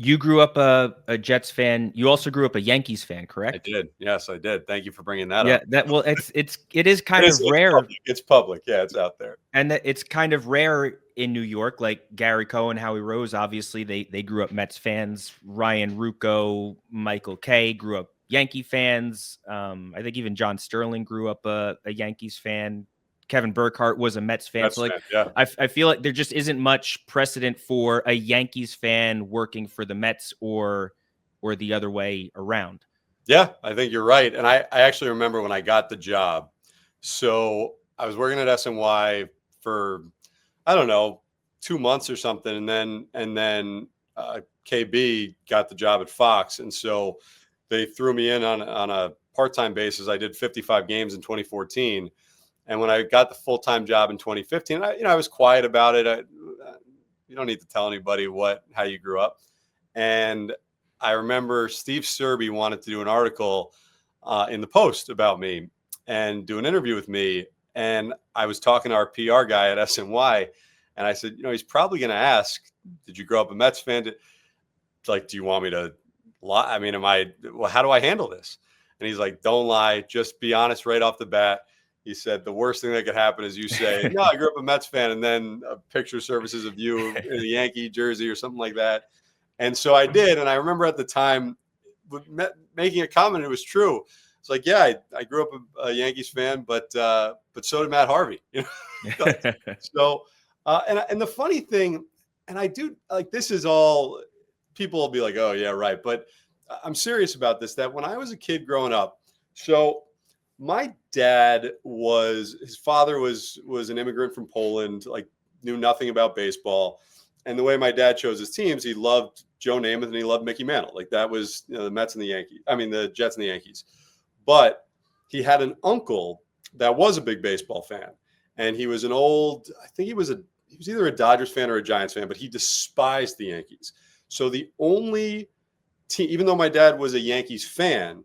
You grew up a Jets fan. You also grew up a Yankees fan, I correct? did. Yes, I did. Thank you for bringing that Yeah, up. it is kind of It's rare, public. It's public. Yeah, it's out there. and that it's kind of rare in New York. Like Gary Cohen, Howie Rose, obviously they grew up Mets fans. Ryan Ruocco, Michael Kay grew up Yankee fans. I think even John Sterling grew up a Yankees fan. Kevin Burkhardt was a Mets fan. So Mets like, fan. Yeah. I feel like there just isn't much precedent for a Yankees fan working for the Mets or the other way around. Yeah, I think you're right. And I actually remember when I got the job. So I was working at SNY for, I don't know, 2 months or something. And then KB got the job at Fox. And so they threw me in on a part-time basis. I did 55 games in 2014. And when I got the full-time job in 2015, I was quiet about it. You don't need to tell anybody how you grew up. And I remember Steve Serby wanted to do an article in the Post about me and do an interview with me. And I was talking to our PR guy at SNY, and I said, he's probably going to ask, "Did you grow up a Mets fan?" Do you want me to lie? I mean, how do I handle this? And he's like, "Don't lie. Just be honest right off the bat." He said, "The worst thing that could happen is you say, 'No, I grew up a Mets fan,' and then a picture surfaces of you in a Yankee jersey or something like that." And so I did. And I remember at the time making a comment. It was true. It's like, yeah, I grew up a Yankees fan, but so did Matt Harvey. So, and the funny thing, and I do like, this is all, people will be like, "Oh yeah, right." But I'm serious about this, that when I was a kid growing up, so my dad his father was an immigrant from Poland, like knew nothing about baseball. And the way my dad chose his teams, he loved Joe Namath and he loved Mickey Mantle. Like that was the Mets and the Yankees. I mean, the Jets and the Yankees. But he had an uncle that was a big baseball fan. And he was I think he was either a Dodgers fan or a Giants fan, but he despised the Yankees. So the only team, even though my dad was a Yankees fan,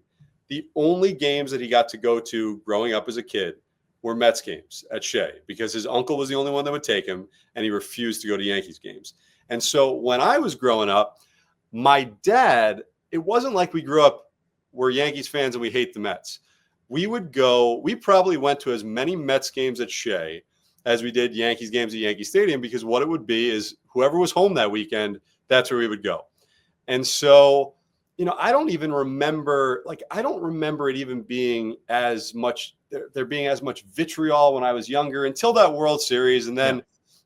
the only games that he got to go to growing up as a kid were Mets games at Shea, because his uncle was the only one that would take him, and he refused to go to Yankees games. And so when I was growing up, my dad, it wasn't like we grew up, we're Yankees fans and we hate the Mets. We probably went to as many Mets games at Shea as we did Yankees games at Yankee Stadium, because what it would be is whoever was home that weekend, that's where we would go. And so, I don't even remember, I don't remember it even being as much, there being as much vitriol when I was younger until that World Series. And then,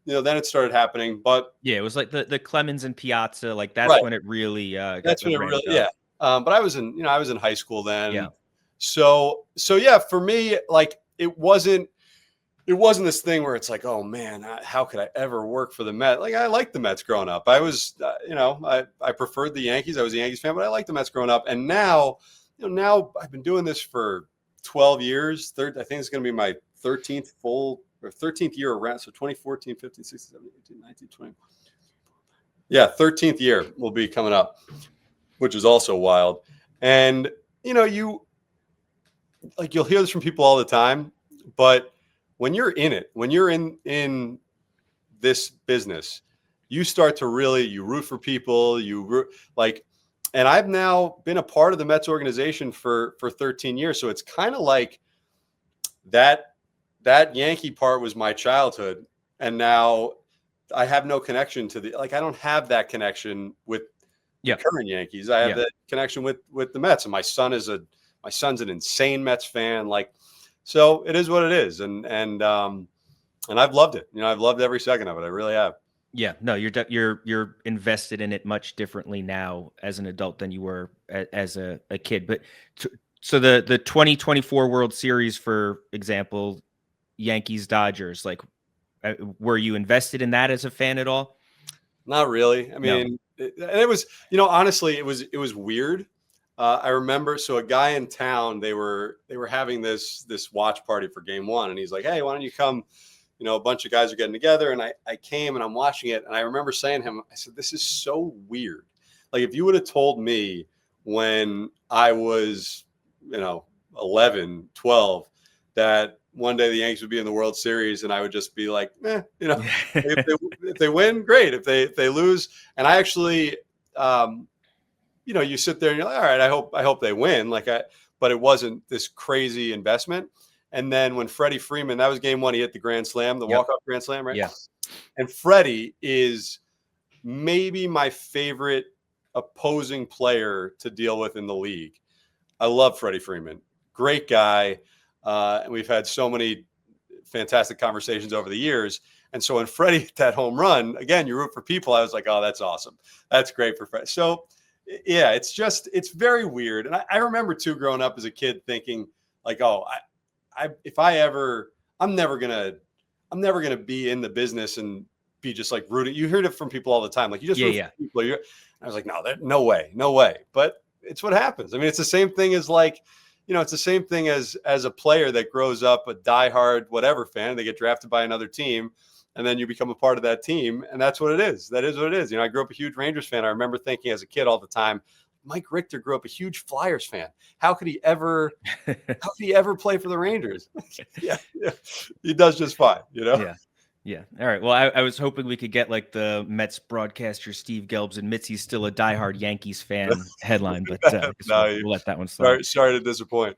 then it started happening. But yeah, it was like the Clemens and Piazza, like that's right. when it really That's when it really, yeah. But I was in high school then. Yeah. So yeah, for me, it wasn't this thing where it's like, oh man, how could I ever work for the Mets? Like, I liked the Mets growing up. I was, I preferred the Yankees. I was a Yankees fan, but I liked the Mets growing up. And now, now I've been doing this for 12 years. I think it's going to be my 13th year around. So 2014, 15, 16, 17, 18, 19, 20. Yeah, 13th year will be coming up, which is also wild. And, you'll hear this from people all the time, but when you're in it, when you're in this business, you start to really, you root for people, and I've now been a part of the Mets organization for 13 years. So it's kind of like that Yankee part was my childhood. And now I have no connection to I don't have that connection with the current Yankees. I have that connection with the Mets. And my son's an insane Mets fan. So it is what it is. And I've loved it. I've loved every second of it. I really have. Yeah, no, you're invested in it much differently now as an adult than you were as a kid. But so the 2024 World Series, for example, Yankees Dodgers, were you invested in that as a fan at all? Not really. I mean, it was, honestly, it was weird. I remember, so a guy in town, they were having this watch party for game one, and he's like, "Hey, why don't you come? A bunch of guys are getting together." And I came and I'm watching it, and I remember saying to him, I said, "This is so weird. Like, if you would have told me when I was, 11, 12, that one day the Yankees would be in the World Series, and I would just be like, if they win, great. If they lose." And I actually, you sit there and you're like, all right, I hope they win. But it wasn't this crazy investment. And then when Freddie Freeman, that was game one, he hit the grand slam, the walk-off grand slam, right? Yeah. And Freddie is maybe my favorite opposing player to deal with in the league. I love Freddie Freeman. Great guy. And we've had so many fantastic conversations over the years. And so when Freddie hit that home run, again, you root for people. I was like, oh, that's awesome. That's great for Freddie. So, yeah, it's very weird. And I remember, too, growing up as a kid thinking, like, oh, I'm never gonna be in the business and be just like rooting. You heard it from people all the time. Like, you just root for people. I was like, no way. But it's what happens. I mean, it's the same thing as it's the same thing as a player that grows up a diehard whatever fan. They get drafted by another team, and then you become a part of that team, and that's what it is. That is what it is. I grew up a huge Rangers fan. I remember thinking as a kid all the time, Mike Richter grew up a huge Flyers fan. How could he ever play for the Rangers? yeah, he does just fine, Yeah. All right. Well, I was hoping we could get like the Mets broadcaster Steve Gelbs admits he's still a diehard Yankees fan headline, but No, we'll let that one slide. Sorry to disappoint.